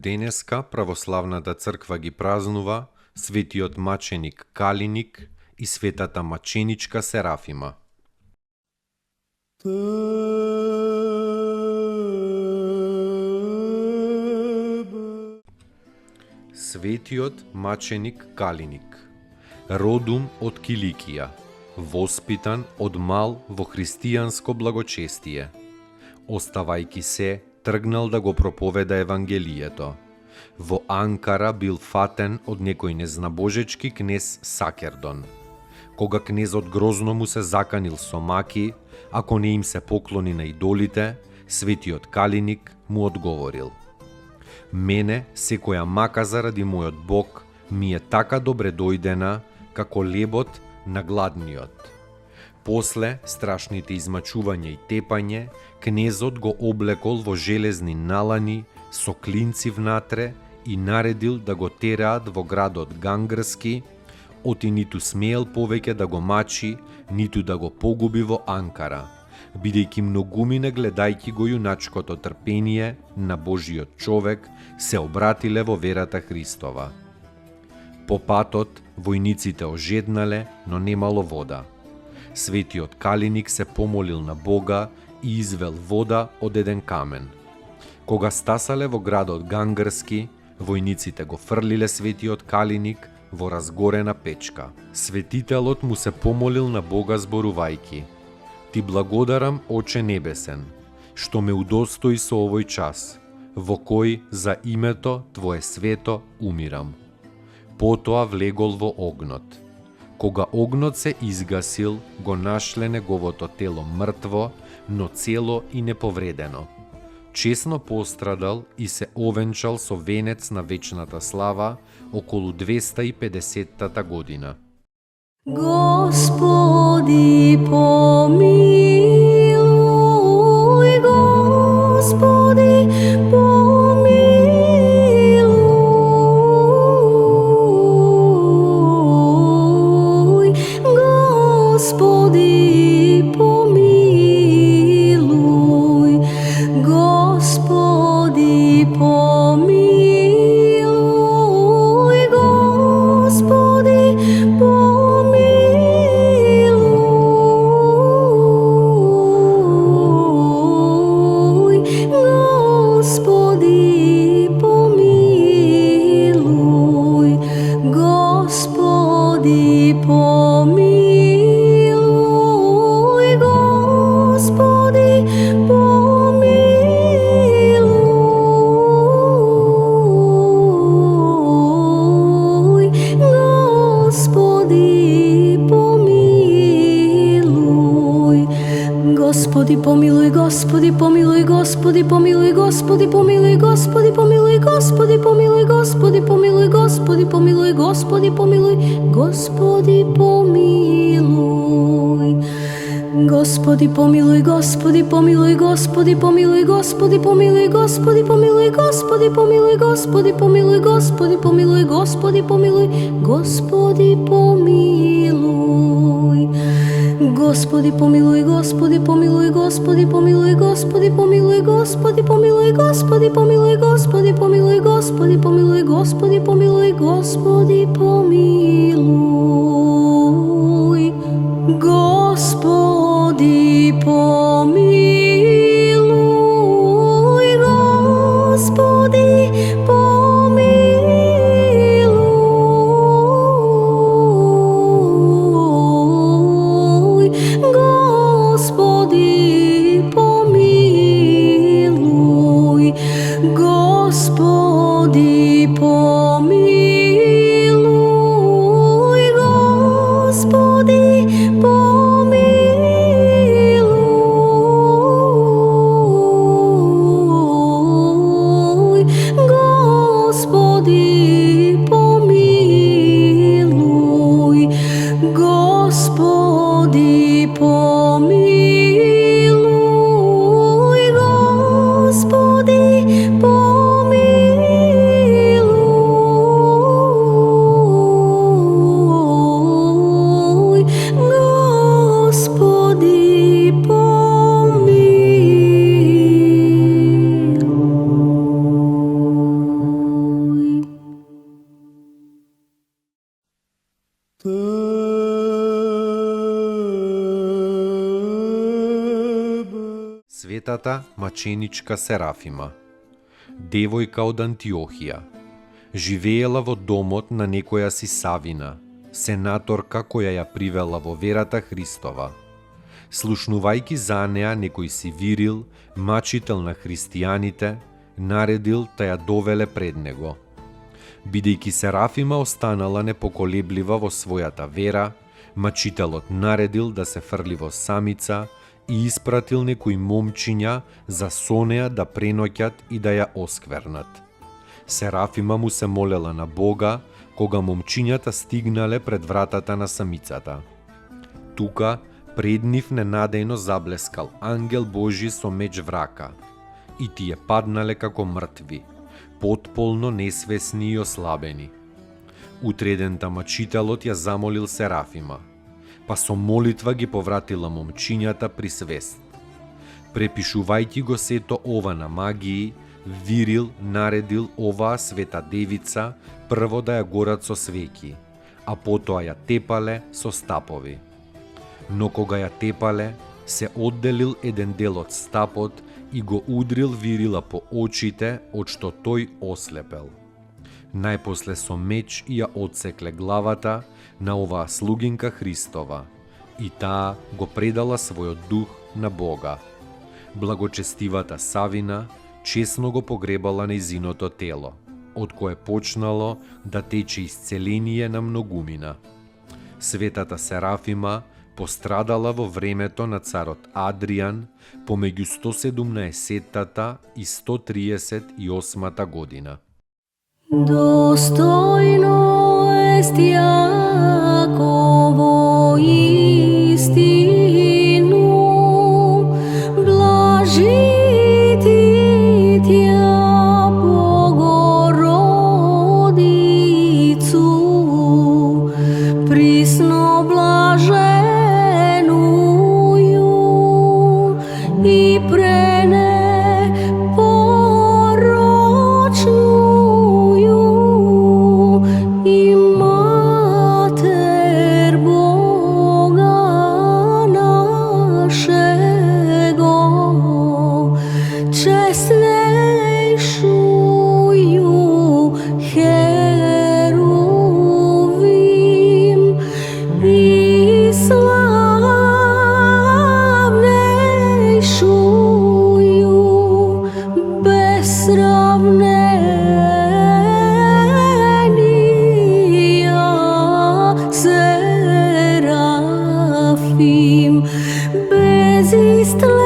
Денеска православната црква ги празнува светиот маченик Калиник и светата маченичка Серафима. Светиот маченик Калиник, родум од Киликија, воспитан од мал во христијанско благочестие, оставајќи се, тргнал да го проповеда Евангелието. Во Анкара бил фатен од некој незнабожечки кнез Сакердон. Кога кнезот грозно му се заканил со маки, ако не им се поклони на идолите, светиот Калиник му одговорил: мене секоја мака заради мојот Бог ми е така добре дојдена, како лебот на гладниот. После страшните измачување и тепање, кнезот го облекол во железни налани со клинци внатре и наредил да го тераат во градот Гангрски, оти ниту смеел повеќе да го мачи, ниту да го погуби во Анкара, бидејќи многумине гледајќи го јуначкото трпение на Божиот човек, се обратиле во верата Христова. По патот, војниците ожеднале, но немало вода. Светиот Калиник се помолил на Бога и извел вода од еден камен. Кога стасале во градот Гангрски, војниците го фрлиле светиот Калиник во разгорена печка. Светителот му се помолил на Бога зборувајќи: Ти благодарам, Оче Небесен, што ме удостои со овој час, во кој за името Твое свето умирам. Потоа влегол во огнот. Кога огнот се изгасил, го нашле неговото тело мртво, но цело и неповредено. Чесно пострадал и се овенчал со венец на вечната слава околу 250-та година. Господи, помилуј, Господи, помилуј, Господи, помилуј, Господи, помилуј, Господи, помилуј, Господи, помилуј, Господи, помилуј, Господи, помилуј, Господи, помилуј. Господи, помилуј, Господи, помилуј, Господи, помилуј, Господи, помилуј, Господи, помилуј, Господи, помилуј, Господи, помилуј, Господи, помилуј, Господи, помилуј. Господи, помилуј, Господи, помилуј, Господи, помилуј, Господи, помилуј, Господи, помилуј, Господи, помилуј, Господи, помилуј, Господи, помилуј, Господи, помилуј, Господи, помилуј. Господи, помилуј, Господи, помилуј, Господи, помилуј, Господи, помилуј, Господи, помилуј, Господи, помилуј, Господи, помилуј, Господи, помилуј, Господи, помилуј, Господи, помилуј. Господи, помилуј, Господи, помилуј, Господи, помилуј, Господи, помилуј, Господи, помилуј. светата маченичка Серафима, девојка од Антиохија. Живеела во домот на некоја си Савина, сенаторка која ја привела во верата Христова. Слушнувајќи за неа, некој си Вирил, мачител на христијаните, наредил та ја довеле пред него. Бидејќи Серафима останала непоколеблива во својата вера, мачителот наредил да се фрли во самица и испратил некои момчиња за со неа да преноќат и да ја осквернат. Серафима му се молела на Бога кога момчињата стигнале пред вратата на самицата. Тука пред нив ненадејно заблескал ангел Божи со меч в рака и тие паднале како мртви, потполно несвесни и ослабени. Утредента мачителот ја замолил Серафима, па со молитва ги повратила момчињата при свест. Препишувајќи го сето ова на магии, Вирил наредил оваа света девица прво да ја горат со свеќи, а потоа ја тепале со стапови. Но кога ја тепале, се одделил еден дел од стапот и го удрил Вирила по очите, од што тој ослепел. Најпосле со меч ја одсекле главата на оваа слугинка Христова и таа го предала својот дух на Бога. Благочестивата Савина чесно го погребала нејзиното тело, од кое почнало да тече исцеление на многумина. Светата Серафима пострадала во времето на царот Адријан помеѓу 117-та и 138-та година. Достойно est Јаково истину, блажити Тја Богородицу, присно блаженују и пренепорочнују и Матер Бога нашего, честнейшую Херувим и славнейшую без сравнения Серафим, без истления